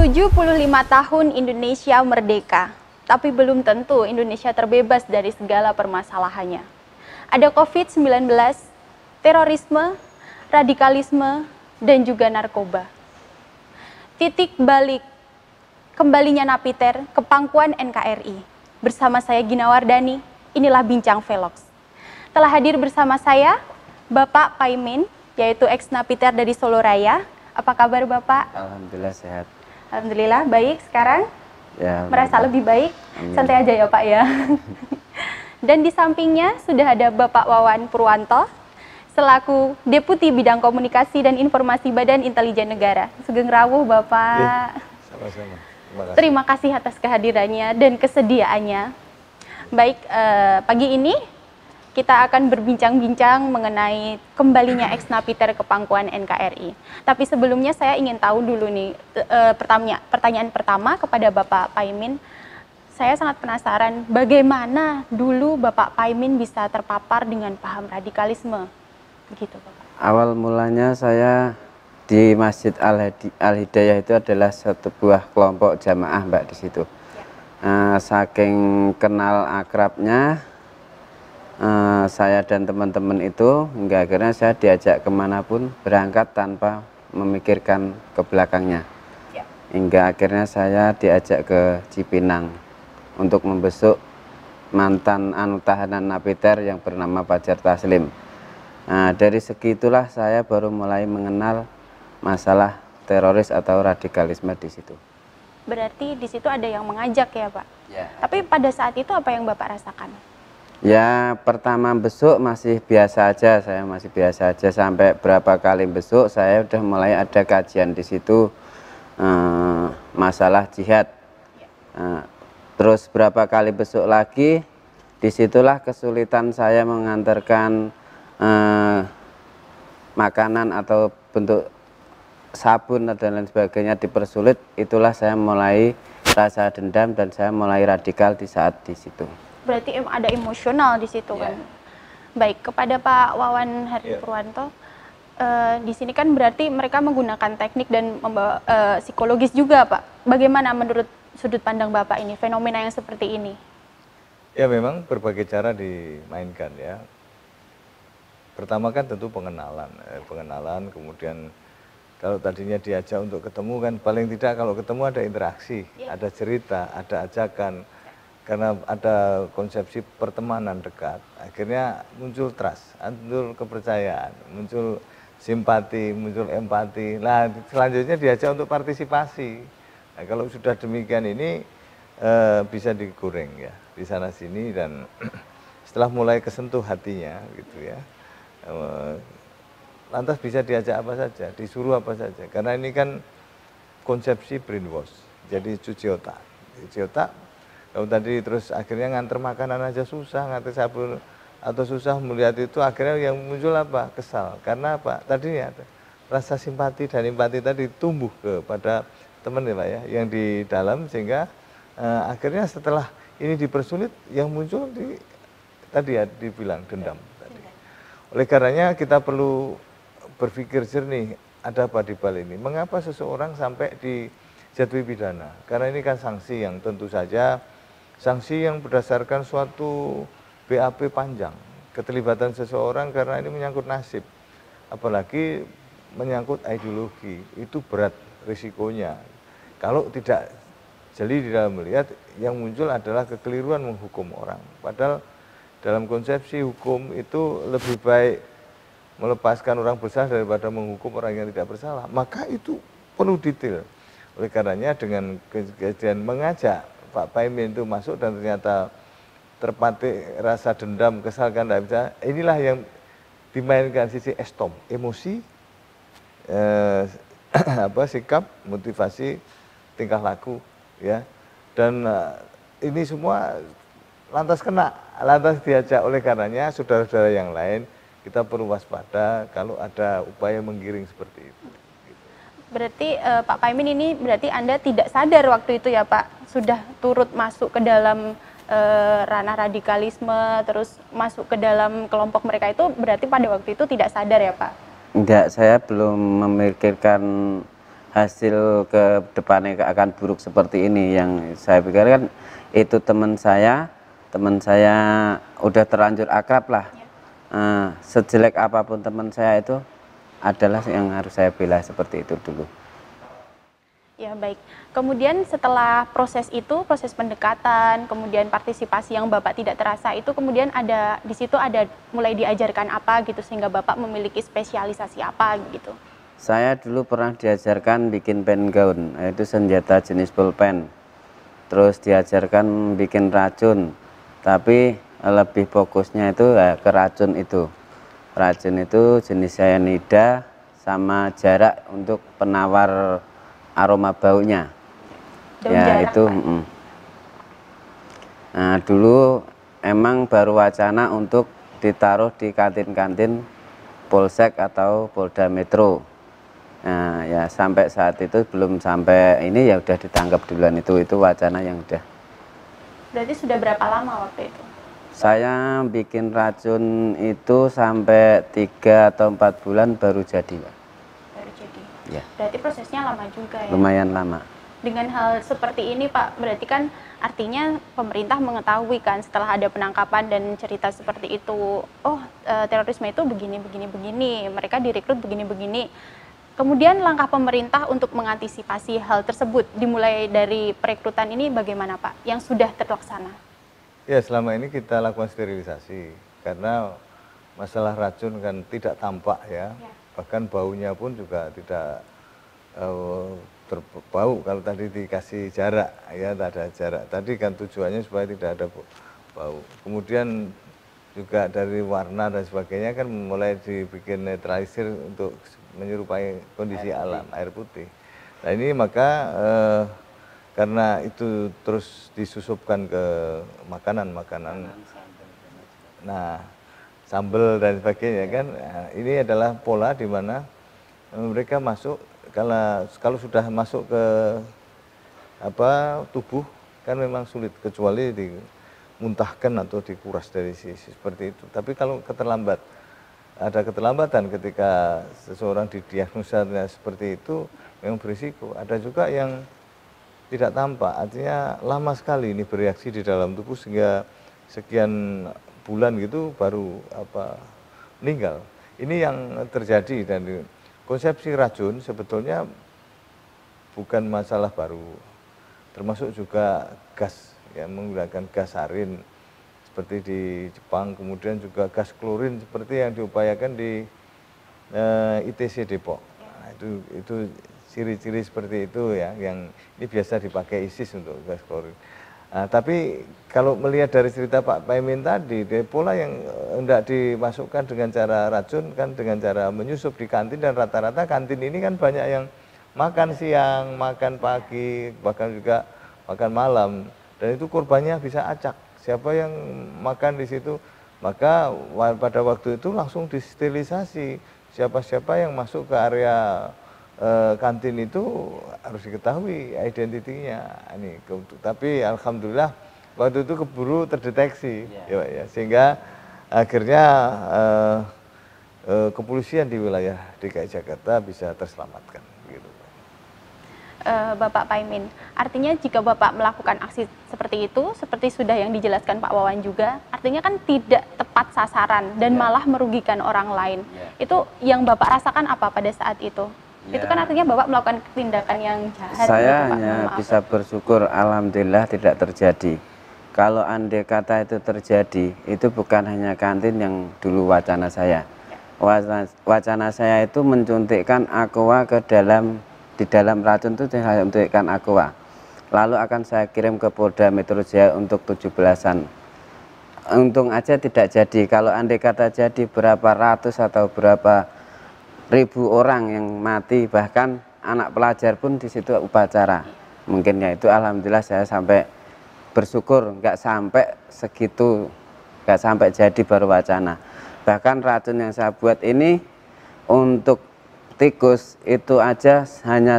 75 tahun Indonesia merdeka, tapi belum tentu Indonesia terbebas dari segala permasalahannya. Ada COVID-19, terorisme, radikalisme, dan juga narkoba. Titik balik kembalinya Napiter ke pangkuan NKRI. Bersama saya Gina Wardani, inilah Bincang Velox. Telah hadir bersama saya Bapak Paimin, yaitu ex-Napiter dari Solo Raya. Apa kabar Bapak? Alhamdulillah sehat. Alhamdulillah baik. Sekarang Ya, merasa lebih baik. Amin. Santai aja ya Pak ya. Dan di sampingnya sudah ada Bapak Wawan Purwanto selaku Deputi Bidang Komunikasi dan Informasi Badan Intelijen Negara. Sugeng rawuh Bapak. Sama-sama. Terima kasih atas kehadirannya dan kesediaannya. Baik, pagi ini kita akan berbincang-bincang mengenai kembalinya ex-Napiter ke pangkuan NKRI. Tapi sebelumnya saya ingin tahu dulu nih, pertanyaan pertama kepada Bapak Paimin. Saya sangat penasaran bagaimana dulu Bapak Paimin bisa terpapar dengan paham radikalisme. Begitu Bapak. Awal mulanya saya di Masjid Al-Hidayah itu adalah sebuah kelompok jamaah Mbak di situ. Saking kenal akrabnya, saya dan teman-teman itu hingga akhirnya saya diajak kemanapun berangkat tanpa memikirkan ke belakangnya. Hingga akhirnya saya diajak ke Cipinang untuk membesuk mantan tahanan Napiter yang bernama Fajar Taslim. Nah, dari segitulah saya baru mulai mengenal masalah teroris atau radikalisme di situ. Berarti di situ ada yang mengajak ya Pak? Ya. Tapi pada saat itu apa yang Bapak rasakan? Ya, pertama besuk masih biasa aja, saya masih biasa aja. Sampai berapa kali besuk saya udah mulai ada kajian di situ masalah jihad. Terus berapa kali besuk lagi, disitulah kesulitan saya mengantarkan makanan atau bentuk sabun dan lain sebagainya dipersulit. Itulah saya mulai rasa dendam dan saya mulai radikal di saat di situ. Berarti ada emosional di situ kan. Baik, kepada Pak Wawan Purwanto, di sini kan berarti mereka menggunakan teknik dan psikologis juga Pak. Bagaimana menurut sudut pandang Bapak ini, fenomena yang seperti ini? Ya memang berbagai cara dimainkan ya. Pertama kan tentu pengenalan, kemudian kalau tadinya diajak untuk ketemu kan paling tidak kalau ketemu ada interaksi, ada cerita, ada ajakan. Karena ada konsepsi pertemanan dekat, akhirnya muncul trust, muncul kepercayaan, muncul simpati, muncul empati. Nah, selanjutnya diajak untuk partisipasi. Nah, kalau sudah demikian ini bisa digoreng ya di sana sini dan setelah mulai kesentuh hatinya gitu ya, lantas bisa diajak apa saja, disuruh apa saja. Karena ini kan konsepsi brainwash, jadi cuci otak. Kalau tadi terus akhirnya nganter makanan aja susah, nganter sabun atau susah melihat itu, akhirnya yang muncul apa? Kesal. Karena apa? Tadinya rasa simpati dan empati tadi tumbuh kepada teman ya Pak ya, yang di dalam sehingga akhirnya setelah ini dipersulit yang muncul tadi ya dibilang dendam tadi. Oleh karenanya kita perlu berpikir jernih, ada apa di balik ini? Mengapa seseorang sampai dijatuhi pidana? Karena ini kan sanksi yang tentu saja sanksi yang berdasarkan suatu BAP panjang, keterlibatan seseorang karena ini menyangkut nasib, apalagi menyangkut ideologi, itu berat risikonya. Kalau tidak jeli di dalam melihat, yang muncul adalah kekeliruan menghukum orang. Padahal dalam konsepsi hukum itu lebih baik melepaskan orang bersalah daripada menghukum orang yang tidak bersalah. Maka itu penuh detail. Oleh karenanya dengan kejadian mengajak Pak Paimin itu masuk dan ternyata terpatik rasa dendam, kesal kan tidak bisa. Inilah yang dimainkan sisi estom, emosi, sikap, motivasi, tingkah laku, ya. Dan ini semua lantas kena, lantas diajak. Oleh karenanya saudara-saudara yang lain kita perlu waspada kalau ada upaya menggiring seperti itu. Berarti Pak Paimin ini berarti Anda tidak sadar waktu itu ya Pak, sudah turut masuk ke dalam ranah radikalisme, terus masuk ke dalam kelompok mereka itu, berarti pada waktu itu tidak sadar ya Pak? Enggak, saya belum memikirkan hasil ke depannya akan buruk seperti ini. Yang saya pikir kan itu teman saya udah terlanjur akrab lah. Sejelek apapun teman saya itu adalah yang harus saya bela, seperti itu dulu. Ya, baik. Kemudian setelah proses itu, proses pendekatan, kemudian partisipasi yang Bapak tidak terasa itu, kemudian ada di situ ada mulai diajarkan apa gitu sehingga Bapak memiliki spesialisasi apa gitu. Saya dulu pernah diajarkan bikin pen gaun, yaitu senjata jenis pulpen. Terus diajarkan bikin racun, tapi lebih fokusnya itu ya, ke racun itu. Racun itu jenis cyanida sama jarak untuk penawar aroma baunya. Daun Ya jarak, itu. Pak. Nah, dulu emang baru wacana untuk ditaruh di kantin-kantin Polsek atau Polda Metro. Nah, ya sampai saat itu belum sampai ini ya udah ditangkap duluan, itu wacana yang udah. Berarti sudah berapa lama waktu itu? Saya bikin racun itu sampai 3 atau 4 bulan baru jadi, Pak. Baru jadi. Ya. Berarti prosesnya lama juga ya. Lumayan lama. Dengan hal seperti ini Pak, berarti kan artinya pemerintah mengetahui kan setelah ada penangkapan dan cerita seperti itu, oh terorisme itu begini, mereka direkrut begini. Kemudian langkah pemerintah untuk mengantisipasi hal tersebut dimulai dari perekrutan ini bagaimana Pak, yang sudah terlaksana? Ya, selama ini kita lakukan sterilisasi, karena masalah racun kan tidak tampak ya. Bahkan baunya pun juga tidak berbau kalau tadi dikasih jarak, ya tak ada jarak. Tadi kan tujuannya supaya tidak ada bau. Kemudian juga dari warna dan sebagainya kan mulai dibikin netralisir untuk menyerupai kondisi alam, air putih. Nah ini maka karena itu terus disusupkan ke makanan-makanan, nah sambal dan sebagainya kan, ini adalah pola di mana mereka masuk. Kalau sudah masuk ke tubuh kan memang sulit, kecuali dimuntahkan atau dikuras dari sisi seperti itu. Tapi kalau ada keterlambatan ketika seseorang didiagnosa seperti itu, memang berisiko. Ada juga yang tidak tampak, artinya lama sekali ini bereaksi di dalam tubuh sehingga sekian bulan gitu baru meninggal. Ini yang terjadi. Dan konsepsi racun sebetulnya bukan masalah baru, termasuk juga gas, ya, menggunakan gas sarin seperti di Jepang, kemudian juga gas klorin seperti yang diupayakan di ITC Depok. Nah, itu ciri-ciri seperti itu ya, yang ini biasa dipakai ISIS untuk gas klorin. Nah, tapi kalau melihat dari cerita Pak Paimin tadi, pola yang hendak dimasukkan dengan cara racun kan dengan cara menyusup di kantin, dan rata-rata kantin ini kan banyak yang makan siang, makan pagi, bahkan juga makan malam, dan itu korbannya bisa acak. Siapa yang makan di situ, maka pada waktu itu langsung disterilisasi. Siapa-siapa yang masuk ke area kantin itu harus diketahui identitinya. Tapi alhamdulillah waktu itu keburu terdeteksi, ya, sehingga akhirnya kepolisian di wilayah DKI Jakarta bisa terselamatkan. Gitu. Bapak Paimin, artinya jika Bapak melakukan aksi seperti itu, seperti sudah yang dijelaskan Pak Wawan juga, artinya kan tidak tepat sasaran dan malah merugikan orang lain. Itu yang Bapak rasakan apa pada saat itu? Itu kan artinya Bapak melakukan tindakan yang jahat. Saya hanya bisa bersyukur, alhamdulillah tidak terjadi. Kalau andai kata itu terjadi, itu bukan hanya kantin yang dulu wacana saya. Wacana saya itu mencuntikkan aqua di dalam racun itu, saya suntikkan aqua. Lalu akan saya kirim ke Polda Metro Jaya untuk 17-an. Untung aja tidak jadi. Kalau andai kata jadi, berapa ratus atau berapa ribu orang yang mati, bahkan anak pelajar pun di situ upacara. Mungkin ya itu alhamdulillah saya sampai bersyukur nggak sampai segitu, nggak sampai jadi baru wacana. Bahkan racun yang saya buat ini untuk tikus itu aja hanya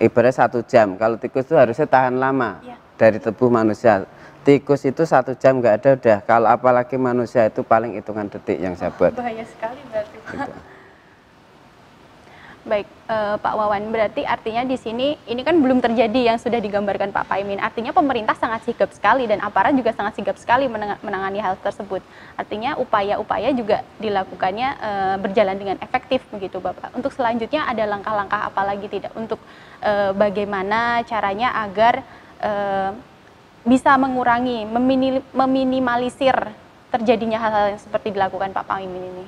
ibaratnya 1 jam. Kalau tikus itu harusnya tahan lama dari tubuh manusia. Tikus itu 1 jam nggak ada udah. Kalau apalagi manusia itu paling hitungan detik yang saya buat. Bahaya sekali berarti. Gitu. Baik, Pak Wawan, berarti artinya di sini ini kan belum terjadi yang sudah digambarkan Pak Paimin. Artinya pemerintah sangat sigap sekali dan aparat juga sangat sigap sekali menangani hal tersebut. Artinya upaya-upaya juga dilakukannya berjalan dengan efektif begitu Bapak. Untuk selanjutnya ada langkah-langkah apa lagi tidak untuk bagaimana caranya agar bisa mengurangi, meminimalisir terjadinya hal-hal yang seperti dilakukan Pak Paimin ini?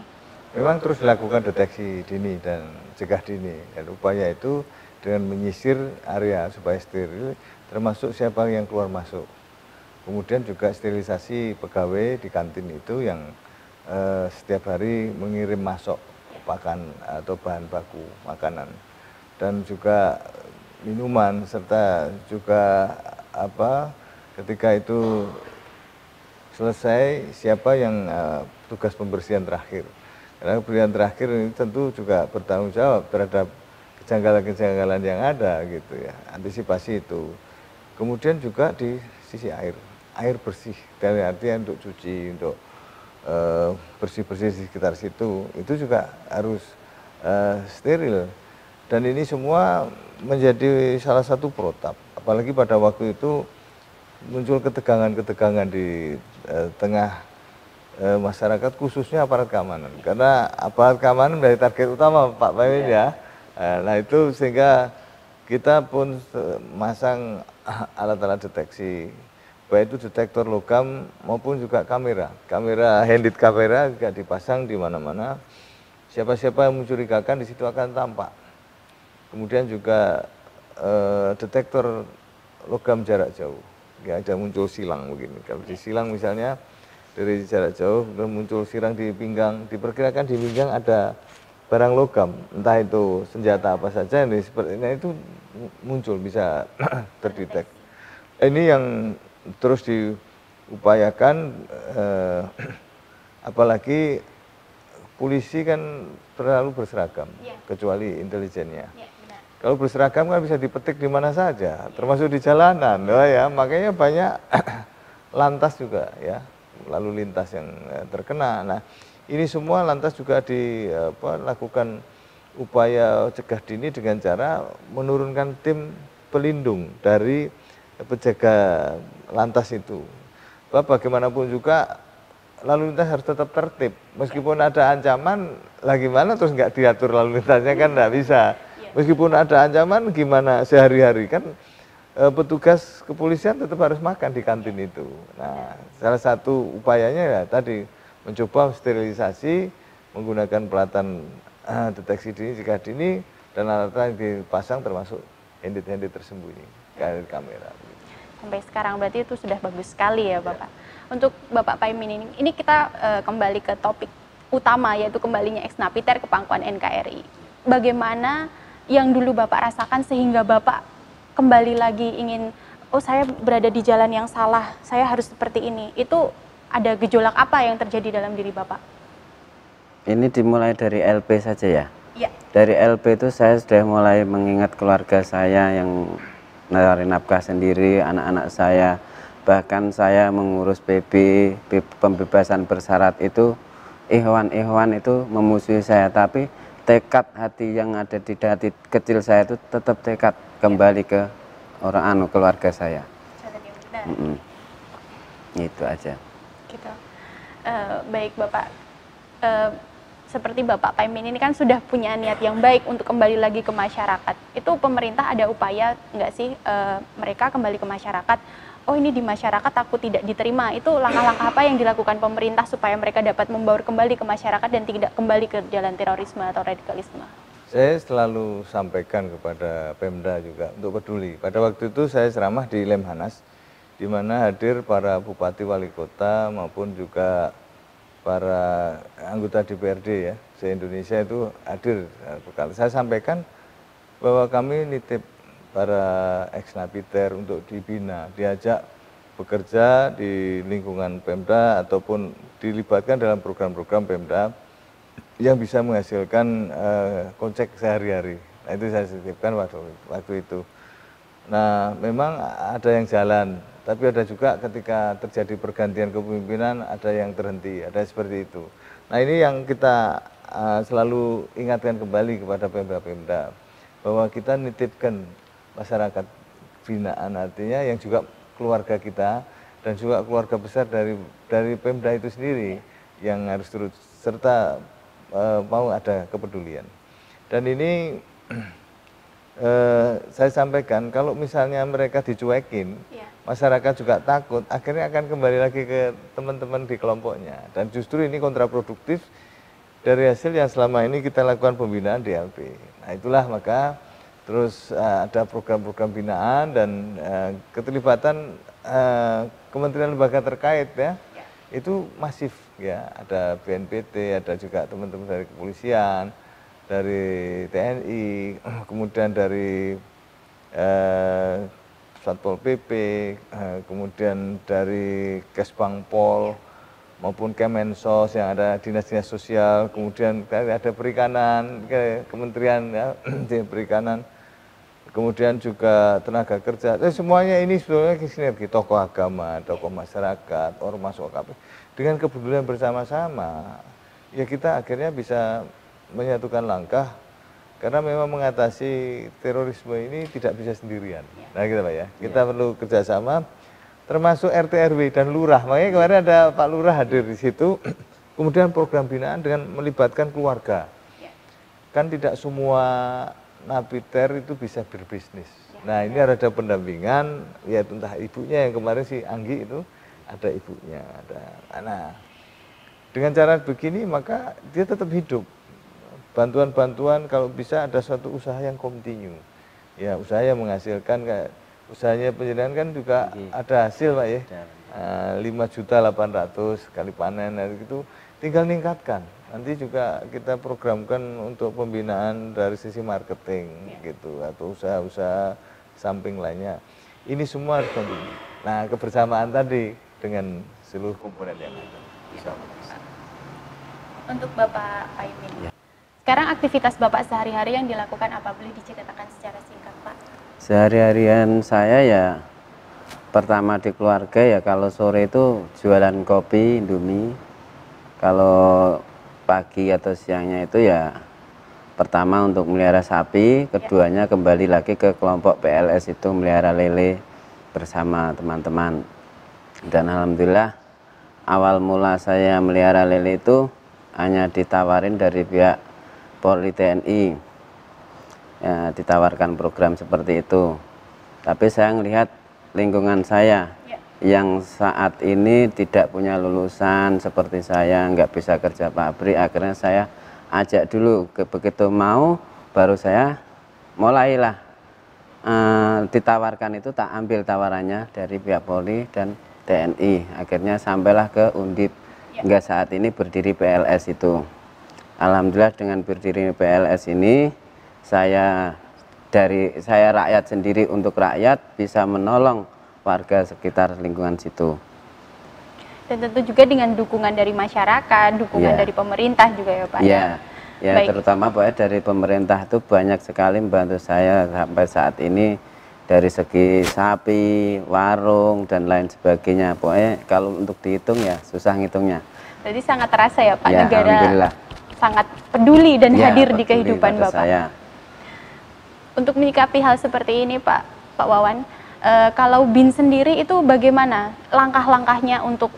Memang terus dilakukan deteksi dini dan cegah dini, dan upaya itu dengan menyisir area supaya steril, termasuk siapa yang keluar masuk. Kemudian juga sterilisasi pegawai di kantin itu yang setiap hari mengirim masuk pakan atau bahan baku makanan, dan juga minuman, serta juga ketika itu selesai siapa yang tugas pembersihan terakhir. Karena pembersihan terakhir ini tentu juga bertanggung jawab terhadap kejanggalan-kejanggalan yang ada gitu ya, antisipasi itu. Kemudian juga di sisi air bersih, dari artian untuk cuci, untuk bersih-bersih di sekitar situ, itu juga harus steril. Dan ini semua menjadi salah satu protap, apalagi pada waktu itu muncul ketegangan-ketegangan di tengah masyarakat, khususnya aparat keamanan, karena aparat keamanan menjadi target utama Pak Paimin ya. Nah itu sehingga kita pun masang alat-alat deteksi, baik itu detektor logam maupun juga kamera handheld kamera juga dipasang di mana-mana. Siapa-siapa yang mencurigakan di situ akan tampak. Kemudian juga detektor logam jarak jauh, ya ada muncul silang begini. Kalau di silang misalnya dari jarak jauh muncul silang di pinggang, diperkirakan di pinggang ada barang logam, entah itu senjata apa saja yang seperti ini, itu muncul, bisa terdetek. Ini yang terus diupayakan, apalagi polisi kan terlalu berseragam, kecuali intelijennya. Kalau berseragam kan bisa dipetik di mana saja, termasuk di jalanan, ya. Makanya banyak lantas juga ya, lalu lintas yang terkena. Nah, ini semua lantas juga dilakukan upaya cegah dini dengan cara menurunkan tim pelindung dari penjaga lantas itu. Bagaimanapun juga lalu lintas harus tetap tertib, meskipun ada ancaman, gimana terus nggak diatur lalu lintasnya, kan nggak bisa. Meskipun ada ancaman, gimana sehari-hari, kan petugas kepolisian tetap harus makan di kantin itu. Nah, salah satu upayanya ya tadi, mencoba sterilisasi menggunakan pelatihan deteksi dini, cegah dini, dan alat-alat yang dipasang termasuk handheld tersembunyi, kamera. Sampai sekarang berarti itu sudah bagus sekali ya Bapak. Untuk Bapak Paimin ini kita kembali ke topik utama, yaitu kembalinya ex Napiter ke pangkuan NKRI. Bagaimana yang dulu Bapak rasakan sehingga Bapak kembali lagi ingin, oh saya berada di jalan yang salah, saya harus seperti ini. Itu ada gejolak apa yang terjadi dalam diri Bapak? Ini dimulai dari LP saja ya? Iya. Dari LP itu saya sudah mulai mengingat keluarga saya yang mencari nafkah sendiri, anak-anak saya. Bahkan saya mengurus pembebasan bersyarat itu, ikhwan-ikhwan itu memusuhi saya, tapi tekad hati yang ada di hati kecil saya itu tetap tekad kembali ke keluarga saya. Itu aja. Gitu. Baik Bapak, seperti Bapak Paimin ini kan sudah punya niat yang baik untuk kembali lagi ke masyarakat. Itu pemerintah ada upaya nggak sih mereka kembali ke masyarakat? Oh ini di masyarakat aku tidak diterima. Itu langkah-langkah apa yang dilakukan pemerintah supaya mereka dapat membaur kembali ke masyarakat dan tidak kembali ke jalan terorisme atau radikalisme? Saya selalu sampaikan kepada Pemda juga untuk peduli. Pada waktu itu saya ceramah di Lemhanas, di mana hadir para bupati wali kota maupun juga para anggota DPRD ya, se-Indonesia itu hadir. Saya sampaikan bahwa kami nitip para ex Napiter untuk dibina, diajak bekerja di lingkungan Pemda ataupun dilibatkan dalam program-program Pemda yang bisa menghasilkan kocek sehari-hari. Nah, itu saya titipkan waktu itu. Nah, memang ada yang jalan, tapi ada juga ketika terjadi pergantian kepemimpinan ada yang terhenti, ada seperti itu. Nah, ini yang kita selalu ingatkan kembali kepada Pemda-Pemda bahwa kita nitipkan masyarakat binaan, artinya yang juga keluarga kita dan juga keluarga besar dari Pemda itu sendiri yang harus turut serta mau ada kepedulian. Dan ini saya sampaikan kalau misalnya mereka dicuekin, masyarakat juga takut, akhirnya akan kembali lagi ke teman-teman di kelompoknya. Dan justru ini kontraproduktif dari hasil yang selama ini kita lakukan pembinaan DLP. Nah itulah maka terus ada program-program binaan dan keterlibatan kementerian lembaga terkait ya, itu masif ya, ada BNPT, ada juga teman-teman dari kepolisian, dari TNI, kemudian dari Satpol PP, kemudian dari Kesbangpol maupun Kemensos yang ada dinas-dinas sosial, kemudian ada perikanan, kementerian ya, perikanan, kemudian juga tenaga kerja, semuanya ini sebenarnya sinergi tokoh agama, tokoh masyarakat, ormas OKP dengan kepedulian bersama-sama, ya kita akhirnya bisa menyatukan langkah karena memang mengatasi terorisme ini tidak bisa sendirian. Nah gitu Pak ya, kita perlu kerjasama termasuk RT RW dan lurah. Makanya kemarin ada Pak Lurah hadir di situ. Kemudian program binaan dengan melibatkan keluarga. Kan tidak semua napiter itu bisa berbisnis. Nah ini ada pendampingan, ya entah ibunya yang kemarin si Anggi itu ada ibunya, ada anak. Dengan cara begini maka dia tetap hidup. Bantuan-bantuan kalau bisa ada suatu usaha yang kontinu. Ya usaha yang menghasilkan kayak usahanya penyediaan kan juga ada hasil Pak ya. 5.800.000 kali panen itu tinggal ningkatkan. Nanti juga kita programkan untuk pembinaan dari sisi marketing gitu atau usaha-usaha samping lainnya. Ini semua harus kontinu. Nah, kebersamaan tadi dengan seluruh komponen yang ada. Untuk Bapak Paimin. Sekarang aktivitas Bapak sehari-hari yang dilakukan apa? Boleh diceritakan secara singkat, Pak? Sehari-harian saya ya pertama di keluarga ya kalau sore itu jualan kopi, Indomie. Kalau pagi atau siangnya itu ya pertama untuk melihara sapi, keduanya kembali lagi ke kelompok PLS itu melihara lele bersama teman-teman. Dan alhamdulillah awal mula saya melihara lele itu hanya ditawarin dari pihak Polri TNI, ya, ditawarkan program seperti itu. Tapi saya melihat lingkungan saya yang saat ini tidak punya lulusan seperti saya, nggak bisa kerja pabrik, akhirnya saya ajak dulu, begitu mau baru saya mulailah ditawarkan itu, tak ambil tawarannya dari pihak Polri dan TNI, akhirnya sampailah ke Undip, hingga saat ini berdiri PLS itu. Alhamdulillah dengan berdiri PLS ini saya rakyat sendiri untuk rakyat bisa menolong warga sekitar lingkungan situ. Dan tentu juga dengan dukungan dari masyarakat, dukungan dari pemerintah juga ya Pak. Ya terutama Pak dari pemerintah itu banyak sekali membantu saya sampai saat ini dari segi sapi, warung dan lain sebagainya. Pokoknya kalau untuk dihitung ya susah ngitungnya. Jadi sangat terasa ya Pak, negara alhamdulillah sangat peduli dan hadir di kehidupan Bapak. Saya. Untuk menyikapi hal seperti ini Pak Wawan, kalau BIN sendiri itu bagaimana langkah-langkahnya untuk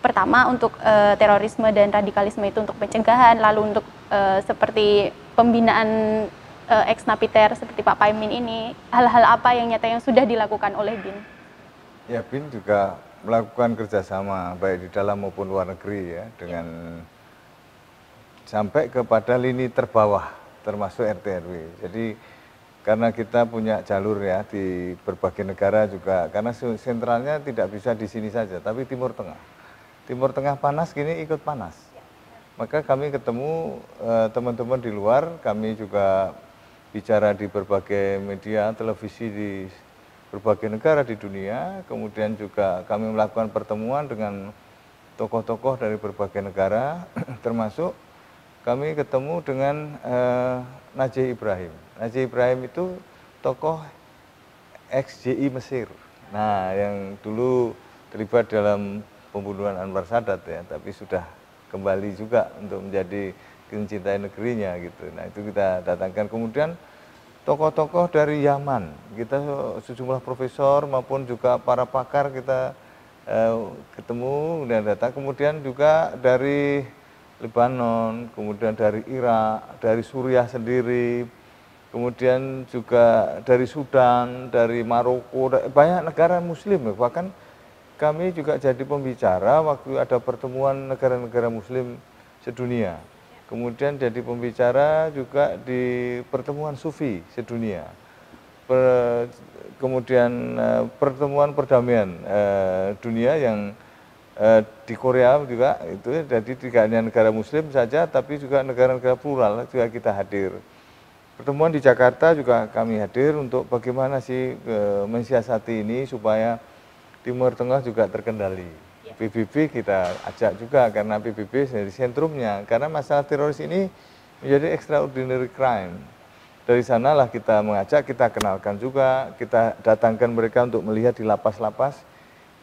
pertama untuk terorisme dan radikalisme itu untuk pencegahan, lalu untuk seperti pembinaan ex-napiter seperti Pak Paimin ini, hal-hal apa yang nyata yang sudah dilakukan oleh BIN? Ya, BIN juga melakukan kerjasama baik di dalam maupun luar negeri ya, dengan sampai kepada lini terbawah termasuk RT RW. Jadi karena kita punya jalur ya di berbagai negara juga, karena sentralnya tidak bisa di sini saja, tapi Timur Tengah. Timur Tengah panas, gini ikut panas. Maka kami ketemu teman-teman di luar, kami juga bicara di berbagai media, televisi di berbagai negara di dunia, kemudian juga kami melakukan pertemuan dengan tokoh-tokoh dari berbagai negara, termasuk kami ketemu dengan Najih Ibrahim. Najih Ibrahim itu tokoh ex-JI Mesir. Nah, yang dulu terlibat dalam pembunuhan Anwar Sadat ya, tapi sudah kembali juga untuk menjadi mencintai negerinya gitu. Nah itu kita datangkan. Kemudian tokoh-tokoh dari Yaman, kita sejumlah profesor maupun juga para pakar kita ketemu dan datang. Kemudian juga dari Lebanon, kemudian dari Irak, dari Suriah sendiri, kemudian juga dari Sudan, dari Maroko, banyak negara Muslim. Bahkan kami juga jadi pembicara waktu ada pertemuan negara-negara Muslim sedunia. Kemudian jadi pembicara juga di pertemuan Sufi sedunia. Kemudian pertemuan perdamaian dunia yang di Korea juga itu, jadi tidak hanya negara Muslim saja, tapi juga negara-negara plural juga kita hadir. Pertemuan di Jakarta juga kami hadir untuk bagaimana sih mensiasati ini supaya Timur Tengah juga terkendali. PBB kita ajak juga karena PBB dari sentrumnya, karena masalah teroris ini menjadi extraordinary crime. Dari sanalah kita mengajak, kita kenalkan juga, kita datangkan mereka untuk melihat di lapas-lapas.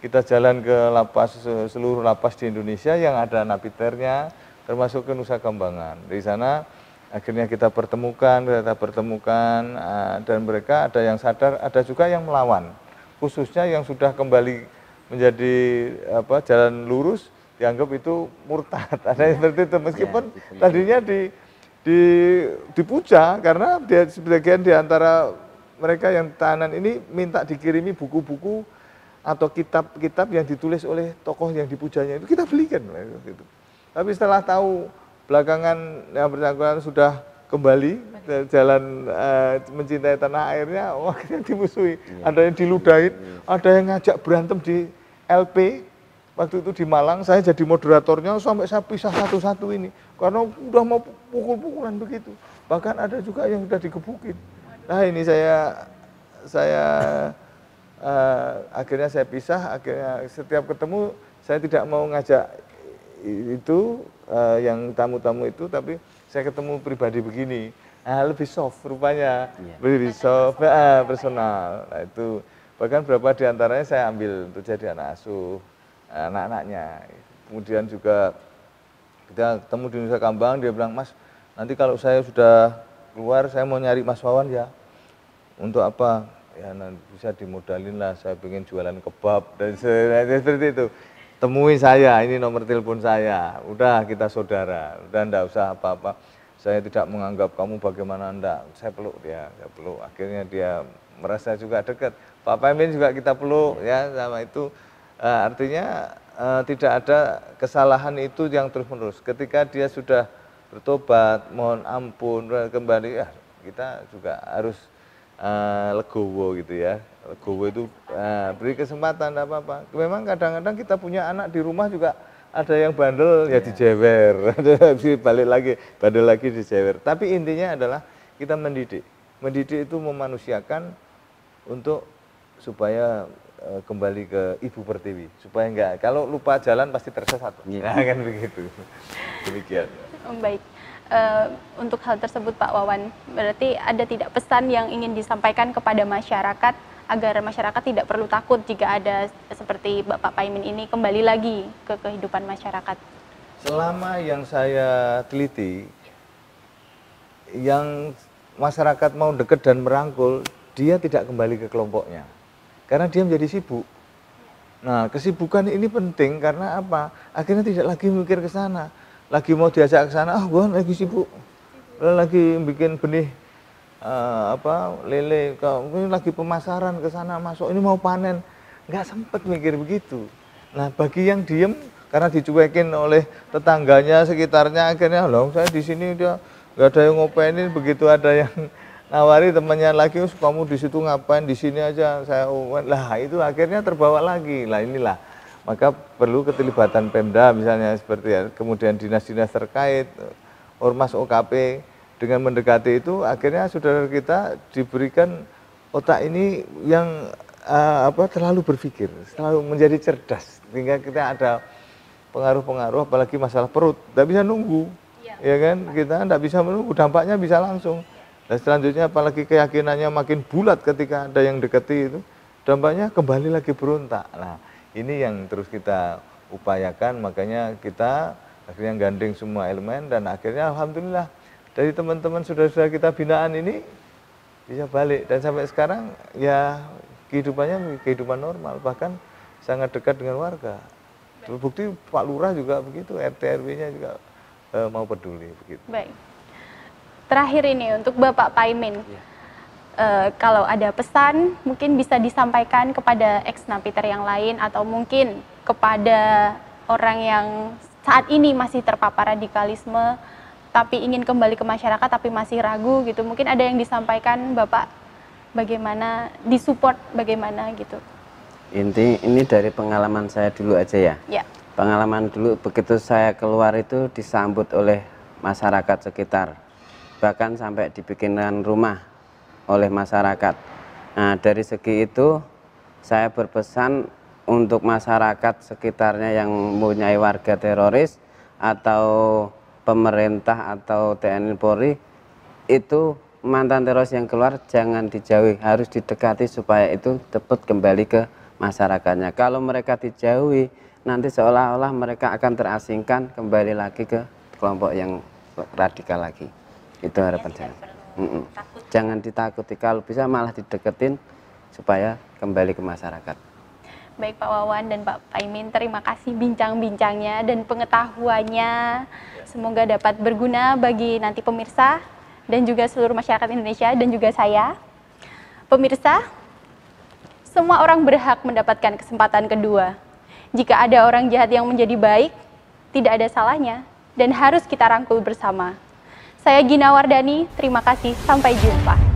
Kita jalan ke lapas, seluruh lapas di Indonesia yang ada napiternya, termasuk ke Nusa Kambangan. Dari sana akhirnya kita pertemukan, dan mereka ada yang sadar, ada juga yang melawan. Khususnya yang sudah kembali menjadi jalan lurus, dianggap itu murtad. Ada yang seperti itu, meskipun tadinya dipuja, karena sebagian di antara mereka yang tahanan ini minta dikirimi buku-buku atau kitab-kitab yang ditulis oleh tokoh yang dipujanya, itu kita belikan. Gitu. Tapi setelah tahu belakangan yang bersangkutan sudah kembali jalan mencintai tanah airnya, wah kita dimusuhi. Ada yang diludahin, ada yang ngajak berantem di LP. Waktu itu di Malang, saya jadi moderatornya sampai saya pisah satu-satu ini. Karena udah mau pukul-pukulan begitu. Bahkan ada juga yang sudah digebukin. Nah ini akhirnya saya pisah, akhirnya setiap ketemu saya tidak mau ngajak itu yang tamu-tamu itu, tapi saya ketemu pribadi begini, lebih soft rupanya, lebih soft, personal. Nah itu bahkan beberapa diantaranya saya ambil untuk jadi anak asuh anak-anaknya. Kemudian juga kita ketemu di Nusa Kambangan, dia bilang, Mas, nanti kalau saya sudah keluar, saya mau nyari Mas Wawan ya. Untuk apa? Ya nanti bisa dimodalin lah, saya pengen jualan kebab dan seperti itu. Temui saya, ini nomor telepon saya, udah kita saudara, udah enggak usah apa-apa. Saya tidak menganggap kamu bagaimana, enggak, saya peluk dia, saya peluk. Akhirnya dia merasa juga dekat. Pak Paimin juga kita peluk ya, sama itu. Artinya tidak ada kesalahan itu yang terus-menerus. Ketika dia sudah bertobat, mohon ampun, kembali, ya kita juga harus legowo gitu ya. Legowo itu beri kesempatan, tidak apa-apa. Memang kadang-kadang kita punya anak di rumah juga ada yang bandel, ya dijewer, balik lagi, bandel lagi dijewer. Tapi intinya adalah kita mendidik. Mendidik itu memanusiakan untuk supaya kembali ke Ibu Pertiwi, supaya enggak, kalau lupa jalan pasti tersesat. Nah, kan begitu. Demikian. Baik. Untuk hal tersebut Pak Wawan, berarti ada tidak pesan yang ingin disampaikan kepada masyarakat agar masyarakat tidak perlu takut jika ada seperti Bapak Paimin ini kembali lagi ke kehidupan masyarakat? Selama yang saya teliti, yang masyarakat mau dekat dan merangkul, dia tidak kembali ke kelompoknya. Karena dia menjadi sibuk. Nah, kesibukan ini penting karena apa? Akhirnya tidak lagi mikir ke sana. Lagi mau diajak ke sana, gua lagi sibuk. Lagi bikin benih lele, ini lagi pemasaran ke sana masuk, ini mau panen. Nggak sempet mikir begitu. Nah, bagi yang diem karena dicuekin oleh tetangganya, sekitarnya, akhirnya loh saya di sini dia nggak ada yang ngopenin, begitu ada yang nawari temannya lagi, kamu di situ ngapain, di sini aja saya lah, itu akhirnya terbawa lagi. Lah inilah, maka perlu keterlibatan Pemda misalnya seperti ya, kemudian dinas-dinas terkait, ormas OKP, dengan mendekati itu akhirnya saudara kita diberikan otak ini yang terlalu berpikir, selalu menjadi cerdas, sehingga kita ada pengaruh-pengaruh, apalagi masalah perut, tidak bisa nunggu, ya kan, kita tidak bisa menunggu, dampaknya bisa langsung. Dan selanjutnya apalagi keyakinannya makin bulat ketika ada yang dekati itu, dampaknya kembali lagi berontak. Nah, ini yang terus kita upayakan, makanya kita Akhirnya gandeng semua elemen dan akhirnya alhamdulillah dari teman-teman saudara-saudara kita binaan ini bisa balik dan sampai sekarang ya kehidupannya kehidupan normal, bahkan sangat dekat dengan warga. Terbukti Pak Lurah juga begitu, RT RW-nya juga mau peduli begitu. Baik. Terakhir ini untuk Bapak Paimin, kalau ada pesan mungkin bisa disampaikan kepada ex-napiter yang lain atau mungkin kepada orang yang saat ini masih terpapar radikalisme tapi ingin kembali ke masyarakat tapi masih ragu gitu, mungkin ada yang disampaikan Bapak bagaimana disupport bagaimana gitu. Ini dari pengalaman saya dulu aja ya. Ya. Pengalaman dulu begitu saya keluar itu disambut oleh masyarakat sekitar, bahkan sampai dibikinkan rumah oleh masyarakat. Nah, dari segi itu saya berpesan untuk masyarakat sekitarnya yang mempunyai warga teroris atau pemerintah atau TNI Polri, itu mantan teroris yang keluar jangan dijauhi, harus didekati supaya itu cepat kembali ke masyarakatnya. Kalau mereka dijauhi, nanti seolah-olah mereka akan terasingkan kembali lagi ke kelompok yang radikal lagi. Itu harapan saya. Jangan ditakuti, kalau bisa malah dideketin supaya kembali ke masyarakat. Baik Pak Wawan dan Pak Paimin, terima kasih bincang-bincangnya dan pengetahuannya. Semoga dapat berguna bagi nanti pemirsa dan juga seluruh masyarakat Indonesia dan juga saya. Pemirsa, semua orang berhak mendapatkan kesempatan kedua. Jika ada orang jahat yang menjadi baik, tidak ada salahnya dan harus kita rangkul bersama. Saya Gina Wardani, terima kasih, sampai jumpa.